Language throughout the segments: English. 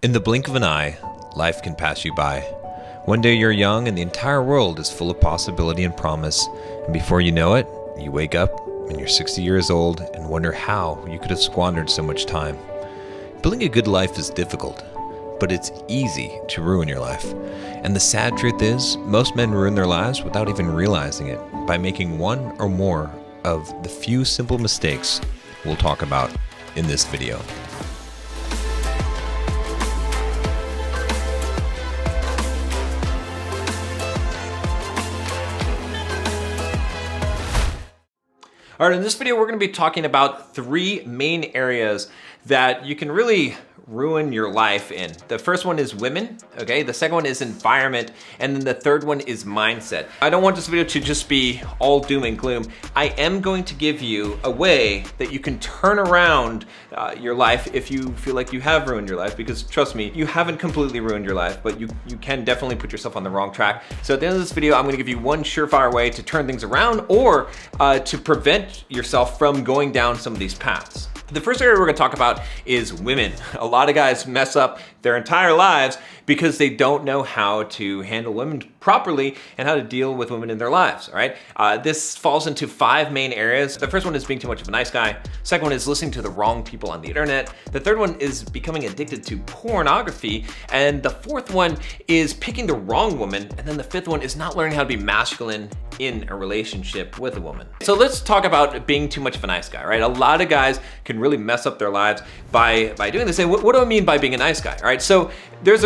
In the blink of an eye, life can pass you by. One day you're young and the entire world is full of possibility and promise, and before you know it, you wake up and you're 60 years old and wonder how you could have squandered so much time. Building a good life is difficult, but it's easy to ruin your life. And the sad truth is, most men ruin their lives without even realizing it by making one or more of the few simple mistakes we'll talk about in this video. All right, in this video, we're going to be talking about three main areas that you can really ruin your life in. The first one is women, okay? The second one is environment, and then the third one is mindset. I don't want this video to just be all doom and gloom. I am going to give you a way that you can turn around your life if you feel like you have ruined your life, because trust me, you haven't completely ruined your life, but you can definitely put yourself on the wrong track. So at the end of this video, I'm gonna give you one surefire way to turn things around or to prevent yourself from going down some of these paths. The first area we're gonna talk about is women. A lot of guys mess up their entire lives because they don't know how to handle women properly and how to deal with women in their lives, all right? This falls into five main areas. The first one is being too much of a nice guy. Second one is listening to the wrong people on the internet. The third one is becoming addicted to pornography. And the fourth one is picking the wrong woman. And then the fifth one is not learning how to be masculine in a relationship with a woman. So let's talk about being too much of a nice guy, right? A lot of guys can really mess up their lives by doing this. And what do I mean by being a nice guy, all right? So there's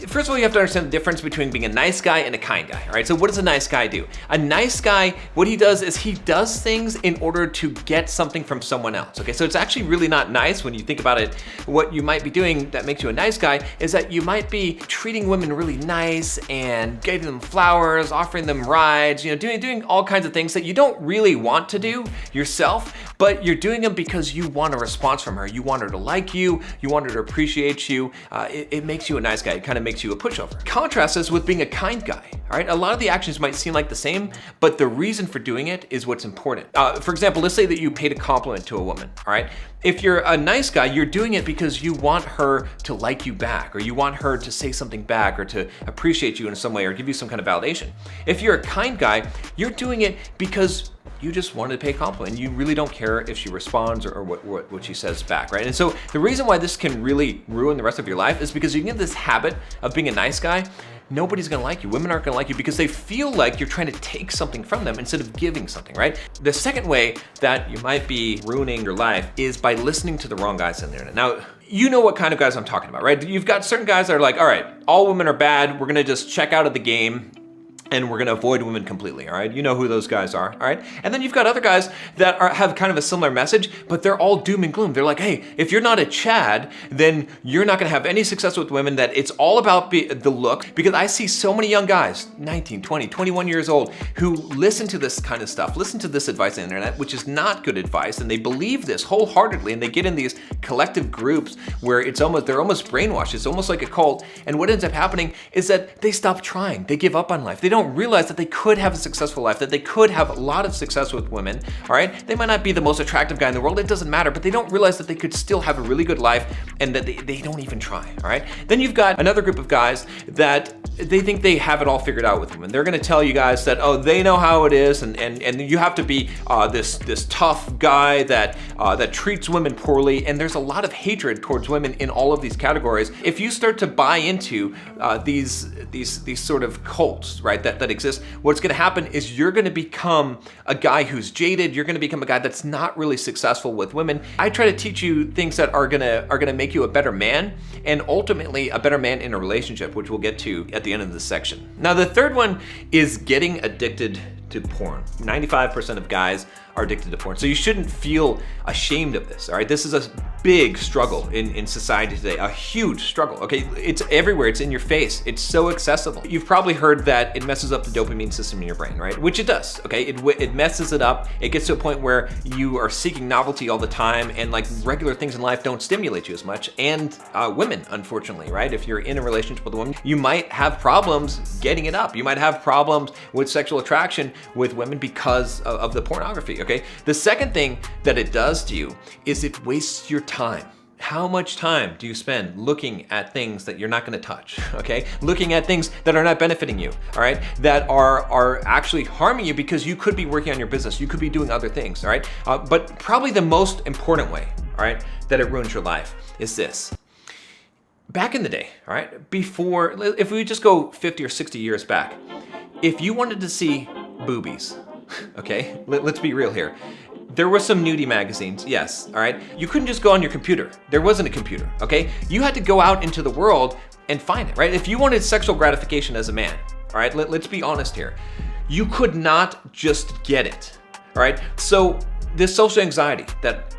first of all, you have to understand the difference between being a nice guy and a kind guy, all right? So what does a nice guy do? A nice guy, what he does is he does things in order to get something from someone else, okay? So it's actually really not nice when you think about it. What you might be doing that makes you a nice guy is that you might be treating women really nice and giving them flowers, offering them rides, you know, doing all kinds of things that you don't really want to do yourself, but you're doing them because you want a response from her. You want her to like you, you want her to appreciate you. It makes you a nice guy. It kind of makes you a pushover. Contrast this with being a kind guy, all right? A lot of the actions might seem like the same, but the reason for doing it is what's important. For example, let's say that you paid a compliment to a woman, all right? If you're a nice guy, you're doing it because you want her to like you back, or you want her to say something back, or to appreciate you in some way, or give you some kind of validation. If you're a kind guy, you're doing it because you just wanted to pay a compliment. You really don't care if she responds or what she says back, right? And so the reason why this can really ruin the rest of your life is because you get this habit of being a nice guy. Nobody's gonna like you. Women aren't gonna like you because they feel like you're trying to take something from them instead of giving something, right? The second way that you might be ruining your life is by listening to the wrong guys on the internet. Now, you know what kind of guys I'm talking about, right? You've got certain guys that are like, all right, all women are bad. We're gonna just check out of the game and we're gonna avoid women completely, all right? You know who those guys are, all right? And then you've got other guys that have kind of a similar message, but they're all doom and gloom. They're like, hey, if you're not a Chad, then you're not gonna have any success with women, that it's all about the look. Because I see so many young guys, 19, 20, 21 years old, who listen to this kind of stuff, listen to this advice on the internet, which is not good advice, and they believe this wholeheartedly, and they get in these collective groups where they're almost brainwashed. It's almost like a cult, and what ends up happening is that they stop trying. They give up on life. They don't realize that they could have a successful life, that they could have a lot of success with women, all right? They might not be the most attractive guy in the world, it doesn't matter, but they don't realize that they could still have a really good life and that they don't even try, all right? Then you've got another group of guys that they think they have it all figured out with women. They're gonna tell you guys that, oh, they know how it is, and you have to be this tough guy that treats women poorly, and there's a lot of hatred towards women in all of these categories. If you start to buy into these sort of cults, right, that exist, what's gonna happen is you're gonna become a guy who's jaded. You're gonna become a guy that's not really successful with women. I try to teach you things that are gonna make you a better man, and ultimately a better man in a relationship, which we'll get to at the end of this section. Now, the third one is getting addicted to porn. 95% of guys are addicted to porn. So you shouldn't feel ashamed of this, all right? This is a big struggle in society today, a huge struggle, okay? It's everywhere, it's in your face, it's so accessible. You've probably heard that it messes up the dopamine system in your brain, right? Which it does, okay? It messes it up. It gets to a point where you are seeking novelty all the time, and like regular things in life don't stimulate you as much. And women, unfortunately, right? If you're in a relationship with a woman, you might have problems getting it up. You might have problems with sexual attraction with women because of the pornography, okay? The second thing that it does to you is it wastes your time. How much time do you spend looking at things that you're not gonna touch, okay? Looking at things that are not benefiting you, all right? That are actually harming you because you could be working on your business, you could be doing other things, all right? But probably the most important way, all right, that it ruins your life is this. Back in the day, all right, before, if we just go 50 or 60 years back, if you wanted to see boobies, okay, let's be real here. There were some nudie magazines, yes, all right? You couldn't just go on your computer. There wasn't a computer, okay? You had to go out into the world and find it, right? If you wanted sexual gratification as a man, all right, let's be honest here. You could not just get it, all right? So this social anxiety that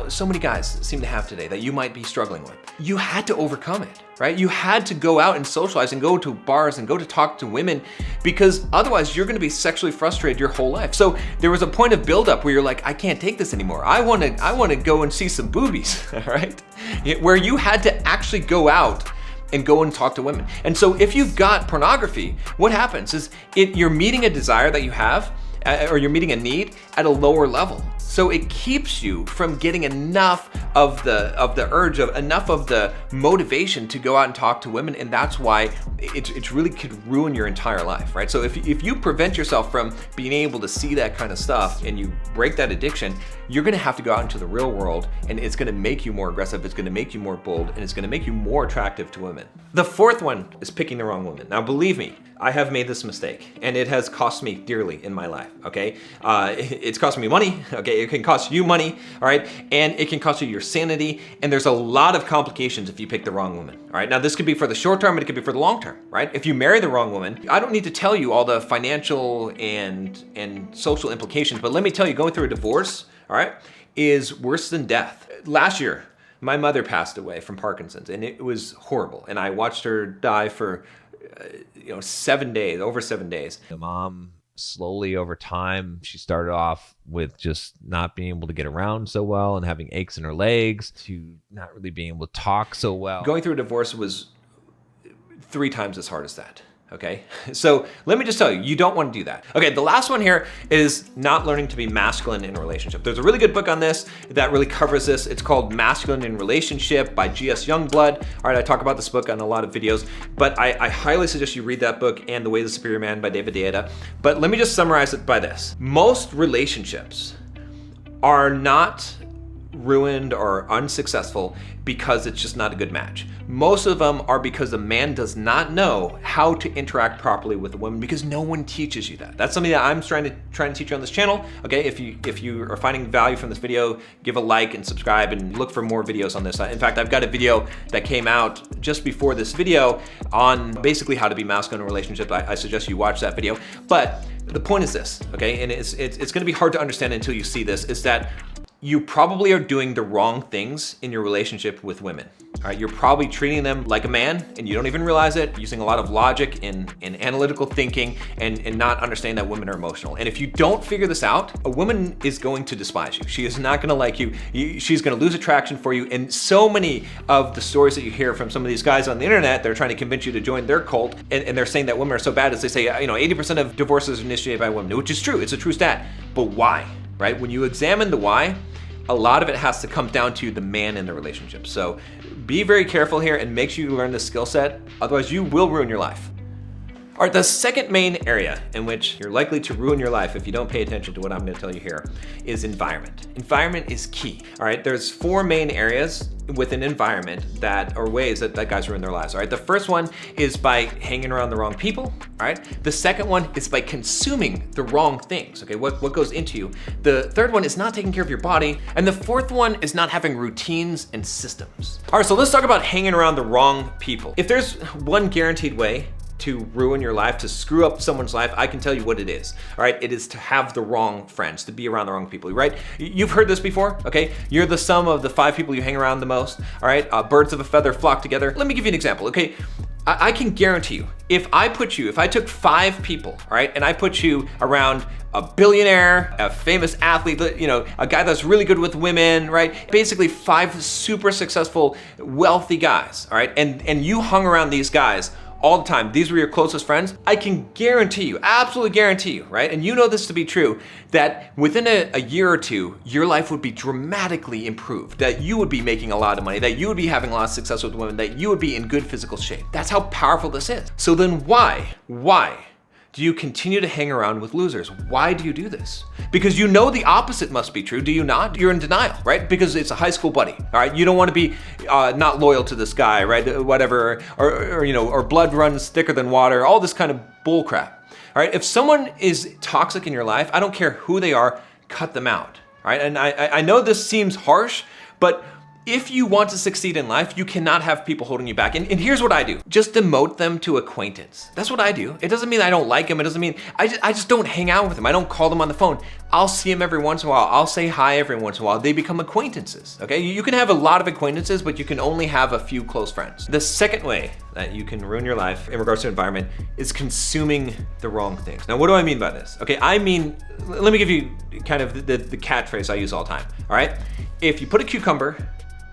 so many guys seem to have today that you might be struggling with, you had to overcome it, right? You had to go out and socialize and go to bars and go to talk to women because otherwise you're gonna be sexually frustrated your whole life. So there was a point of buildup where you're like, I can't take this anymore. I wanna go and see some boobies, all right? Where you had to actually go out and go and talk to women. And so if you've got pornography, what happens is you're meeting a desire that you have, or you're meeting a need at a lower level. So it keeps you from getting enough of the urge, of enough of the motivation to go out and talk to women, and that's why it really could ruin your entire life, right? So if you prevent yourself from being able to see that kind of stuff and you break that addiction, you're gonna have to go out into the real world, and it's gonna make you more aggressive, it's gonna make you more bold, and it's gonna make you more attractive to women. The fourth one is picking the wrong woman. Now believe me, I have made this mistake, and it has cost me dearly in my life, okay? It's cost me money, okay? It can cost you money, all right? And it can cost you your sanity, and there's a lot of complications if you pick the wrong woman, all right? Now this could be for the short term, but it could be for the long term, right? If you marry the wrong woman, I don't need to tell you all the financial and social implications, but let me tell you, going through a divorce, all right, is worse than death. Last year, my mother passed away from Parkinson's, and it was horrible. And I watched her die for 7 days, over 7 days. The mom, slowly over time, she started off with just not being able to get around so well and having aches in her legs to not really being able to talk so well. Going through a divorce was 3 times as hard as that. Okay, so let me just tell you, you don't want to do that. Okay, the last one here is not learning to be masculine in a relationship. There's a really good book on this that really covers this. It's called Masculine in Relationship by G.S. Youngblood. All right, I talk about this book on a lot of videos, but I highly suggest you read that book and The Way of the Superior Man by David Deida. But let me just summarize it by this. Most relationships are not ruined or unsuccessful because it's just not a good match. Most of them are because the man does not know how to interact properly with the woman because no one teaches you that. That's something that I'm trying to teach you on this channel. Okay, if you are finding value from this video, give a like and subscribe and look for more videos on this. In fact, I've got a video that came out just before this video on basically how to be masculine in a relationship. I suggest you watch that video. But the point is this, okay, and it's gonna be hard to understand until you see this, is that you probably are doing the wrong things in your relationship with women. All right, you're probably treating them like a man and you don't even realize it, using a lot of logic and analytical thinking and not understanding that women are emotional. And if you don't figure this out, a woman is going to despise you. She is not gonna like you. She's gonna lose attraction for you. And so many of the stories that you hear from some of these guys on the internet, they're trying to convince you to join their cult, and they're saying that women are so bad, as they say, 80% of divorces are initiated by women, which is true, it's a true stat. But why, right? When you examine the why, a lot of it has to come down to the man in the relationship. So be very careful here and make sure you learn this skill set, otherwise you will ruin your life. All right, the second main area in which you're likely to ruin your life if you don't pay attention to what I'm gonna tell you here is environment. Environment is key, all right? There's 4 main areas with an environment that are ways that guys ruin their lives, all right? The first one is by hanging around the wrong people, all right? The second one is by consuming the wrong things, okay? What goes into you. The third one is not taking care of your body. And the fourth one is not having routines and systems. All right, so let's talk about hanging around the wrong people. If there's one guaranteed way to ruin your life, to screw up someone's life, I can tell you what it is, all right? It is to have the wrong friends, to be around the wrong people, right? You've heard this before, okay? You're the sum of the 5 people you hang around the most, all right? Birds of a feather flock together. Let me give you an example, okay? I can guarantee you, if I took 5 people, all right, and I put you around a billionaire, a famous athlete, a guy that's really good with women, right? Basically 5 super successful, wealthy guys, all right? And you hung around these guys all the time, these were your closest friends, I can guarantee you, absolutely guarantee you, right? And you know this to be true, that within a year or two, your life would be dramatically improved, that you would be making a lot of money, that you would be having a lot of success with women, that you would be in good physical shape. That's how powerful this is. So then why do you continue to hang around with losers? Why do you do this? Because you know the opposite must be true, do you not? You're in denial, right? Because it's a high school buddy, all right? You don't want to be not loyal to this guy, right? Whatever, or blood runs thicker than water, all this kind of bull crap, all right? If someone is toxic in your life, I don't care who they are, cut them out, right? And I know this seems harsh, but if you want to succeed in life, you cannot have people holding you back. And here's what I do. Just demote them to acquaintance. That's what I do. It doesn't mean I don't like them. It doesn't mean, I just don't hang out with them. I don't call them on the phone. I'll see them every once in a while. I'll say hi every once in a while. They become acquaintances, okay? You can have a lot of acquaintances, but you can only have a few close friends. The second way that you can ruin your life in regards to environment is consuming the wrong things. Now, what do I mean by this? Okay, I mean, let me give you kind of the catchphrase I use all the time, all right? If you put a cucumber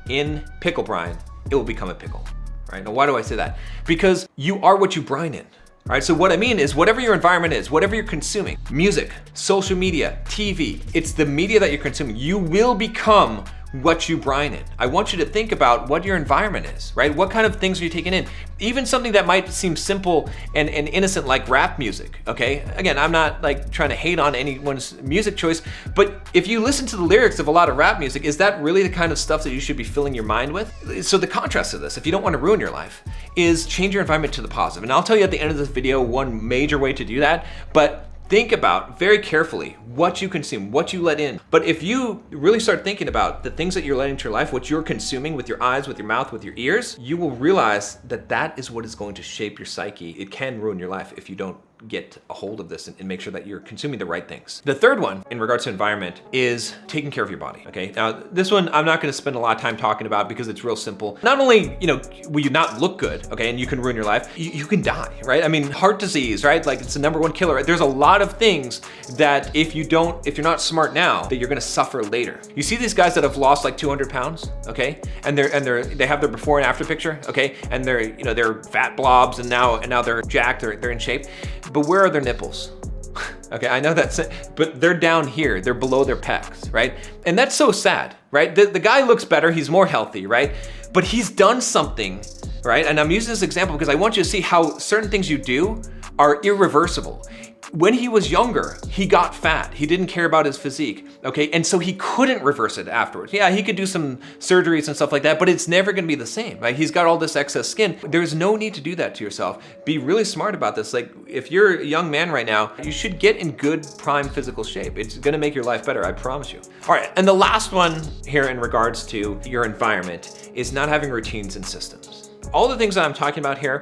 in pickle brine, it will become a pickle, right? Now, why do I say that? Because you are what you brine in, all right? So what I mean is whatever your environment is, whatever you're consuming, music, social media, TV, it's the media that you're consuming. You will become what you brine in. I want you to think about what your environment is, right? What kind of things are you taking in? Even something that might seem simple and innocent like rap music, okay? Again, I'm not like trying to hate on anyone's music choice, but if you listen to the lyrics of a lot of rap music, is that really the kind of stuff that you should be filling your mind with? So the contrast to this, if you don't want to ruin your life, is change your environment to the positive. And I'll tell you at the end of this video one major way to do that, but think about very carefully what you consume, what you let in. But if you really start thinking about the things that you're letting into your life, what you're consuming with your eyes, with your mouth, with your ears, you will realize that that is what is going to shape your psyche. It can ruin your life if you don't get a hold of this and make sure that you're consuming the right things. The third one in regards to environment is taking care of your body, okay? Now, this one I'm not gonna spend a lot of time talking about because it's real simple. Not only, will you not look good, okay, and you can ruin your life, you can die, right? I mean, heart disease, right? Like it's the #1 killer, right? There's a lot of things that if you're not smart now, that you're gonna suffer later. You see these guys that have lost like 200 pounds, okay? And they have their before and after picture, okay? And they're fat blobs and now they're jacked, they're in shape. But where are their nipples? Okay, I know that's it, but they're down here, they're below their pecs, right? And that's so sad, right? The guy looks better, he's more healthy, right? But he's done something, right? And I'm using this example because I want you to see how certain things you do are irreversible. When he was younger, he got fat. He didn't care about his physique, okay? And so he couldn't reverse it afterwards. Yeah, he could do some surgeries and stuff like that, but it's never gonna be the same, right? He's got all this excess skin. There's no need to do that to yourself. Be really smart about this. Like, if you're a young man right now, you should get in good prime physical shape. It's gonna make your life better, I promise you. All right, and the last one here in regards to your environment is not having routines and systems. All the things that I'm talking about here,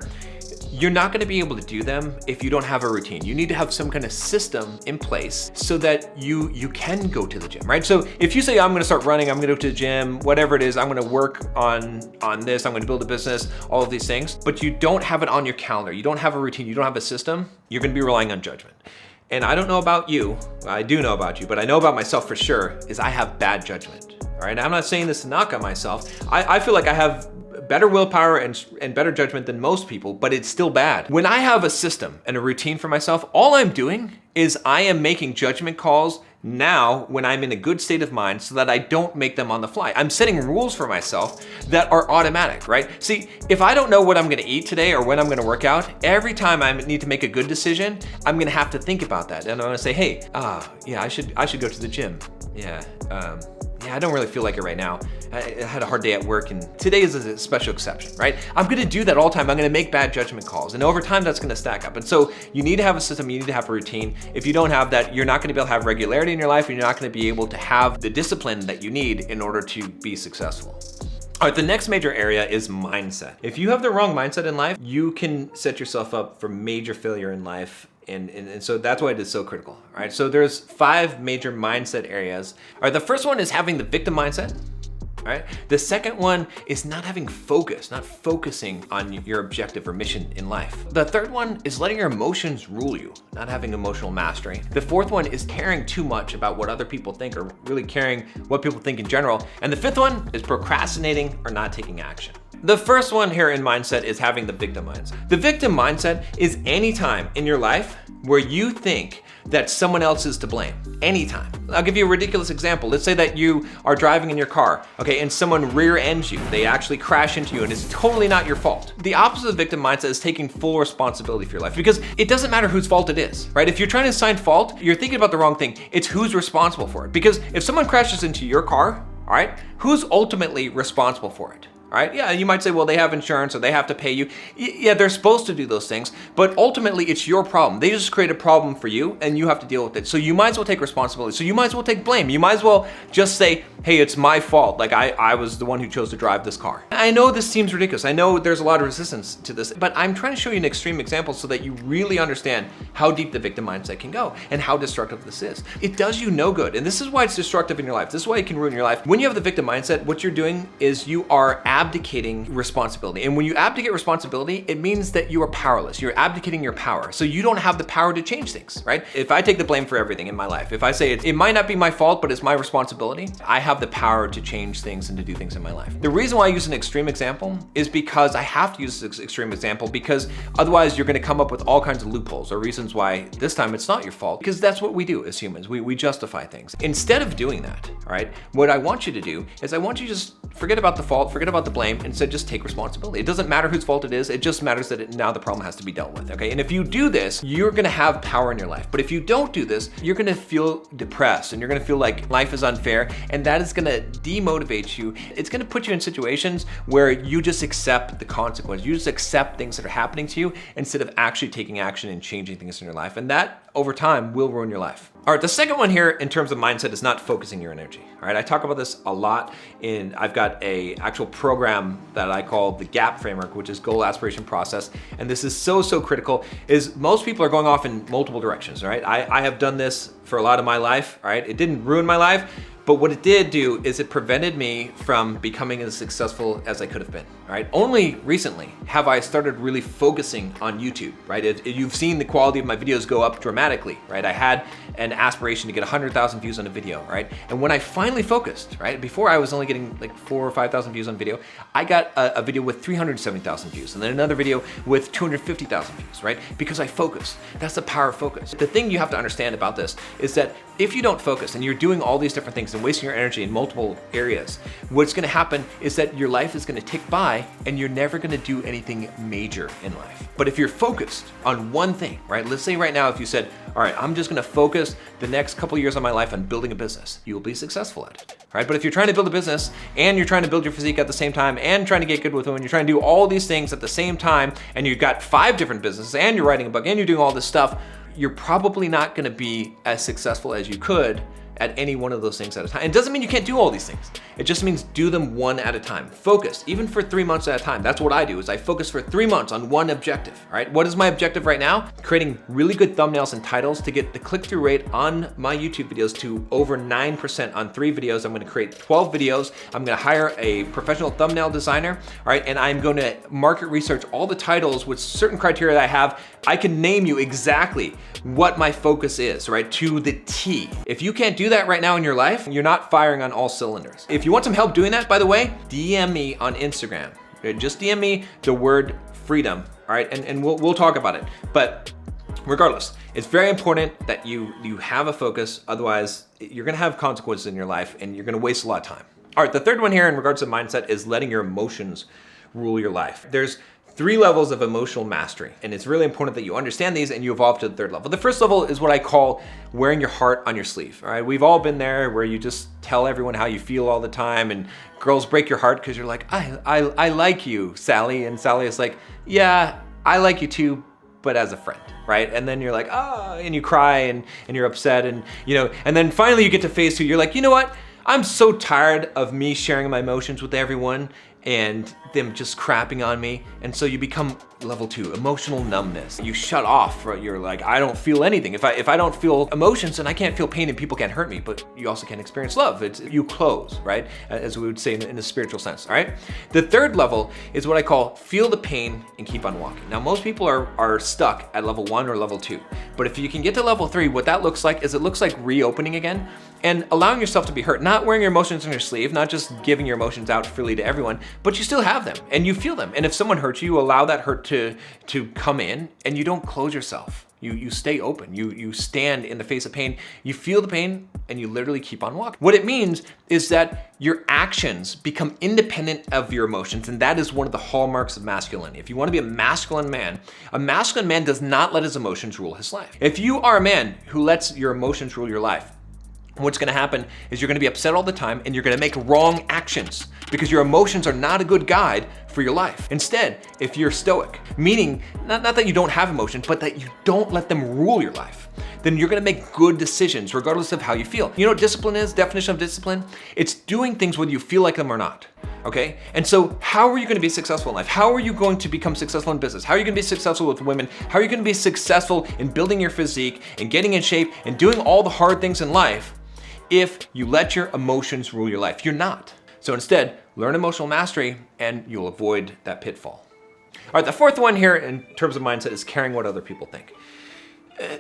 you're not gonna be able to do them if you don't have a routine. You need to have some kind of system in place so that you can go to the gym, right? So if you say, I'm gonna start running, I'm gonna go to the gym, whatever it is, I'm gonna work on this, I'm gonna build a business, all of these things, but you don't have it on your calendar, you don't have a routine, you don't have a system, you're gonna be relying on judgment. And I don't know about you, I do know about you, but I know about myself for sure, is I have bad judgment, all right? Now, I'm not saying this to knock on myself. I feel like I have better willpower and better judgment than most people, but it's still bad. When I have a system and a routine for myself, all I'm doing is I am making judgment calls now when I'm in a good state of mind so that I don't make them on the fly. I'm setting rules for myself that are automatic, right? See, if I don't know what I'm gonna eat today or when I'm gonna work out, every time I need to make a good decision, I'm gonna have to think about that. And I'm gonna say, hey, yeah, I should go to the gym. Yeah, I don't really feel like it right now. I had a hard day at work and today is a special exception, right? I'm gonna do that all the time. I'm gonna make bad judgment calls and over time that's gonna stack up. And so you need to have a system, you need to have a routine. If you don't have that, you're not gonna be able to have regularity in your life and you're not gonna be able to have the discipline that you need in order to be successful. All right, the next major area is mindset. If you have the wrong mindset in life, you can set yourself up for major failure in life. And so that's why it is so critical, all right? So there's 5 major mindset areas. All right, the first one is having the victim mindset, all right? The second one is not having focus, not focusing on your objective or mission in life. The third one is letting your emotions rule you, not having emotional mastery. The fourth one is caring too much about what other people think or really caring what people think in general. And the fifth one is procrastinating or not taking action. The first one here in mindset is having the victim mindset. The victim mindset is any time in your life where you think that someone else is to blame. Anytime. I'll give you a ridiculous example. Let's say that you are driving in your car, okay, and someone rear ends you. They actually crash into you and it's totally not your fault. The opposite of victim mindset is taking full responsibility for your life, because it doesn't matter whose fault it is, right? If you're trying to assign fault, you're thinking about the wrong thing. It's who's responsible for it. Because if someone crashes into your car, all right, who's ultimately responsible for it? All right, yeah, you might say, well, they have insurance or they have to pay you. Yeah, they're supposed to do those things, but ultimately it's your problem. They just create a problem for you and you have to deal with it. So you might as well take responsibility. So you might as well take blame. You might as well just say, hey, it's my fault. Like I was the one who chose to drive this car. I know this seems ridiculous. I know there's a lot of resistance to this, but I'm trying to show you an extreme example so that you really understand how deep the victim mindset can go and how destructive this is. It does you no good. And this is why it's destructive in your life. This is why it can ruin your life. When you have the victim mindset, what you're doing is you are abdicating responsibility. And when you abdicate responsibility, it means that you are powerless. You're abdicating your power. So you don't have the power to change things, right? If I take the blame for everything in my life, if I say it might not be my fault, but it's my responsibility, I have the power to change things and to do things in my life. The reason why I use an extreme example is because I have to use this extreme example, because otherwise you're going to come up with all kinds of loopholes or reasons why this time it's not your fault, because that's what we do as humans. We justify things. Instead of doing that, all right, what I want you to do is I want you to just forget about the fault, forget about the blame, instead just take responsibility. It doesn't matter whose fault it is. It just matters that now the problem has to be dealt with, okay? And if you do this, you're gonna have power in your life. But if you don't do this, you're gonna feel depressed and you're gonna feel like life is unfair, and that is gonna demotivate you. It's gonna put you in situations where you just accept the consequences. You just accept things that are happening to you instead of actually taking action and changing things in your life. And that, over time, will ruin your life. All right, the second one here in terms of mindset is not focusing your energy. All right, I talk about this a lot I've got a actual program that I call the GAP framework, which is goal aspiration process. And this is so critical, is most people are going off in multiple directions, all right? I have done this for a lot of my life, all right? It didn't ruin my life, but what it did do is it prevented me from becoming as successful as I could have been, all right? Only recently have I started really focusing on YouTube, right? You've seen the quality of my videos go up dramatically, right? I had an aspiration to get 100,000 views on a video, right? And when I finally focused, right? Before I was only getting like 4,000 or 5,000 views on video, I got a video with 370,000 views and then another video with 250,000 views, right? Because I focused. That's the power of focus. The thing you have to understand about this is that if you don't focus and you're doing all these different things and wasting your energy in multiple areas, what's gonna happen is that your life is gonna tick by and you're never gonna do anything major in life. But if you're focused on one thing, right? Let's say right now if you said, all right, I'm just gonna focus the next couple of years of my life on building a business, you will be successful at it, right? But if you're trying to build a business and you're trying to build your physique at the same time and trying to get good with women, you're trying to do all these things at the same time and you've got 5 different businesses and you're writing a book and you're doing all this stuff, you're probably not gonna be as successful as you could at any one of those things at a time. It doesn't mean you can't do all these things. It just means do them one at a time. Focus, even for 3 months at a time. That's what I do, is I focus for 3 months on one objective, all right? What is my objective right now? Creating really good thumbnails and titles to get the click-through rate on my YouTube videos to over 9% on 3 videos. I'm gonna create 12 videos. I'm gonna hire a professional thumbnail designer, all right? And I'm gonna market research all the titles with certain criteria that I have. I can name you exactly what my focus is, right? To the T. If you can't do that right now in your life, you're not firing on all cylinders. If you want some help doing that, by the way, DM me on Instagram. Just DM me the word freedom, all right? And we'll talk about it. But regardless, it's very important that you have a focus. Otherwise, you're gonna have consequences in your life and you're gonna waste a lot of time. All right, the third one here in regards to mindset is letting your emotions rule your life. There's 3 levels of emotional mastery, and it's really important that you understand these and you evolve to the 3rd level. The first level is what I call wearing your heart on your sleeve, all right? We've all been there where you just tell everyone how you feel all the time, and girls break your heart because you're like, I like you, Sally, and Sally is like, yeah, I like you too, but as a friend, right? And then you're like, oh, and you cry and you're upset, and and then finally you get to phase 2, you're like, you know what? I'm so tired of me sharing my emotions with everyone and them just crapping on me. And so you become level 2, emotional numbness. You shut off, right? You're like, I don't feel anything. If I don't feel emotions, then I can't feel pain and people can't hurt me, but you also can't experience love. You close, right? As we would say in a spiritual sense, all right? The 3rd level is what I call feel the pain and keep on walking. Now, most people are stuck at level 1 or level 2, But if you can get to level 3, what that looks like is it looks like reopening again and allowing yourself to be hurt, not wearing your emotions on your sleeve, not just giving your emotions out freely to everyone, but you still have them and you feel them. And if someone hurts you, you allow that hurt to come in, and you don't close yourself. You stay open, you stand in the face of pain, you feel the pain, and you literally keep on walking. What it means is that your actions become independent of your emotions, and that is one of the hallmarks of masculinity. If you want to be a masculine man does not let his emotions rule his life. If you are a man who lets your emotions rule your life, what's gonna happen is you're gonna be upset all the time and you're gonna make wrong actions because your emotions are not a good guide for your life. Instead, if you're stoic, meaning not that you don't have emotions, but that you don't let them rule your life, then you're gonna make good decisions regardless of how you feel. You know what discipline is? Definition of discipline? It's doing things whether you feel like them or not. Okay? And so how are you gonna be successful in life? How are you going to become successful in business? How are you gonna be successful with women? How are you gonna be successful in building your physique and getting in shape and doing all the hard things in life if you let your emotions rule your life? You're not. So instead, learn emotional mastery and you'll avoid that pitfall. All right, the fourth one here in terms of mindset is caring what other people think.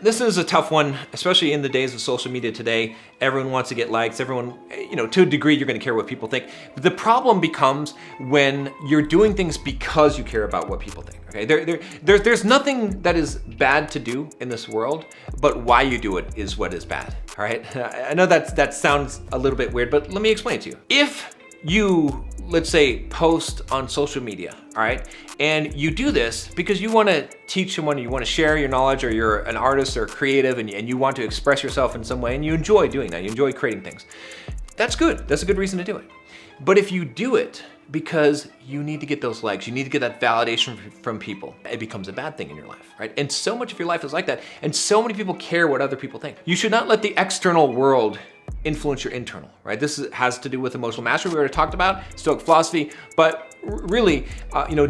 This is a tough one, especially in the days of social media today. Everyone wants to get likes. Everyone, to a degree, you're gonna care what people think. But the problem becomes when you're doing things because you care about what people think, okay? There's nothing that is bad to do in this world, but why you do it is what is bad, all right? I know that sounds a little bit weird, but let me explain it to you. If you, let's say, post on social media, all right? And you do this because you wanna teach someone, you wanna share your knowledge, or you're an artist or creative and you want to express yourself in some way and you enjoy doing that, you enjoy creating things. That's good, that's a good reason to do it. But if you do it because you need to get those likes, you need to get that validation from people, it becomes a bad thing in your life, right? And so much of your life is like that, and so many people care what other people think. You should not let the external world influence your internal, right? This has to do with emotional mastery we already talked about, Stoic philosophy, but really,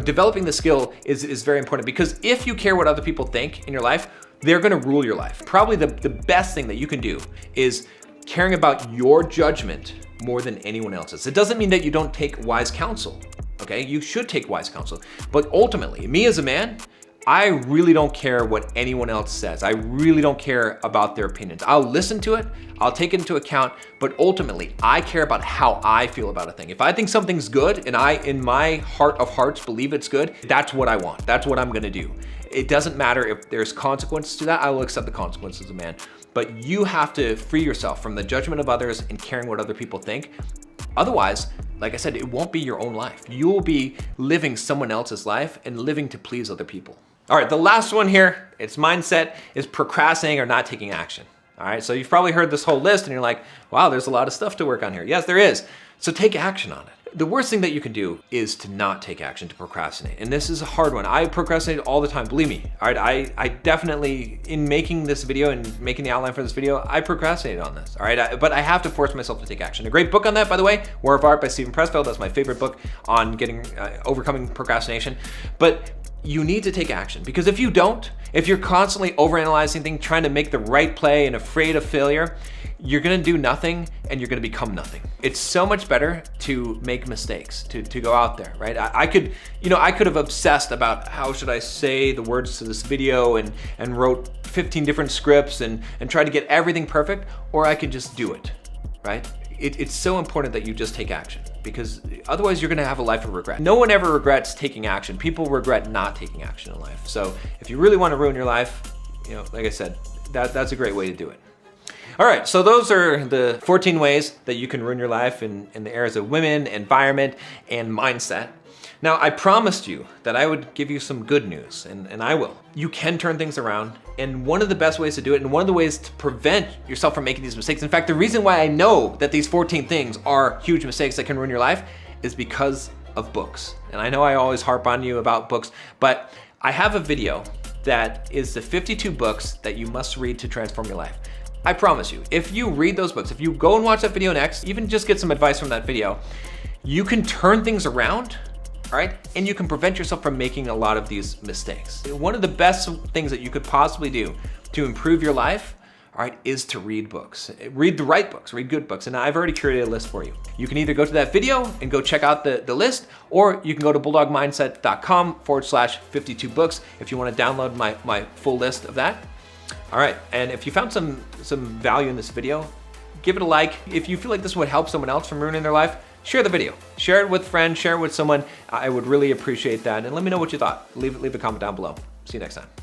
developing the skill is very important, because if you care what other people think in your life, they're gonna rule your life. Probably the best thing that you can do is caring about your judgment more than anyone else's. It doesn't mean that you don't take wise counsel, okay? You should take wise counsel, but ultimately, me as a man, I really don't care what anyone else says. I really don't care about their opinions. I'll listen to it, I'll take it into account, but ultimately, I care about how I feel about a thing. If I think something's good and I, in my heart of hearts, believe it's good, that's what I want. That's what I'm gonna do. It doesn't matter if there's consequences to that, I will accept the consequences as a man. But you have to free yourself from the judgment of others and caring what other people think. Otherwise, like I said, it won't be your own life. You will be living someone else's life and living to please other people. All right, the last one here, it's mindset, is procrastinating or not taking action. All right, so you've probably heard this whole list and you're like, wow, there's a lot of stuff to work on here. Yes, there is. So take action on it. The worst thing that you can do is to not take action, to procrastinate. And this is a hard one. I procrastinate all the time, believe me. All right, I definitely, in making this video and making the outline for this video, I procrastinated on this, all right? But I have to force myself to take action. A great book on that, by the way, War of Art by Steven Pressfield. That's my favorite book on overcoming procrastination. But you need to take action, because if you don't, if you're constantly overanalyzing things, trying to make the right play and afraid of failure, you're gonna do nothing and you're gonna become nothing. It's so much better to make mistakes, to go out there, right? I could have obsessed about how should I say the words to this video and wrote 15 different scripts and tried to get everything perfect, or I could just do it, right? It's so important that you just take action, because otherwise you're gonna have a life of regret. No one ever regrets taking action. People regret not taking action in life. So if you really wanna ruin your life, like I said, that's a great way to do it. All right, so those are the 14 ways that you can ruin your life in the areas of women, environment, and mindset. Now, I promised you that I would give you some good news, and I will. You can turn things around, and one of the best ways to do it, and one of the ways to prevent yourself from making these mistakes, in fact, the reason why I know that these 14 things are huge mistakes that can ruin your life is because of books. And I know I always harp on you about books, but I have a video that is the 52 books that you must read to transform your life. I promise you, if you read those books, if you go and watch that video next, even just get some advice from that video, you can turn things around, all right? And you can prevent yourself from making a lot of these mistakes. One of the best things that you could possibly do to improve your life, all right, is to read books. Read the right books, read good books. And I've already curated a list for you. You can either go to that video and go check out the list, or you can go to bulldogmindset.com/52 books if you wanna download my full list of that. All right, and if you found some value in this video, give it a like. If you feel like this would help someone else from ruining their life, share the video. Share it with friends, share it with someone. I would really appreciate that. And let me know what you thought. Leave a comment down below. See you next time.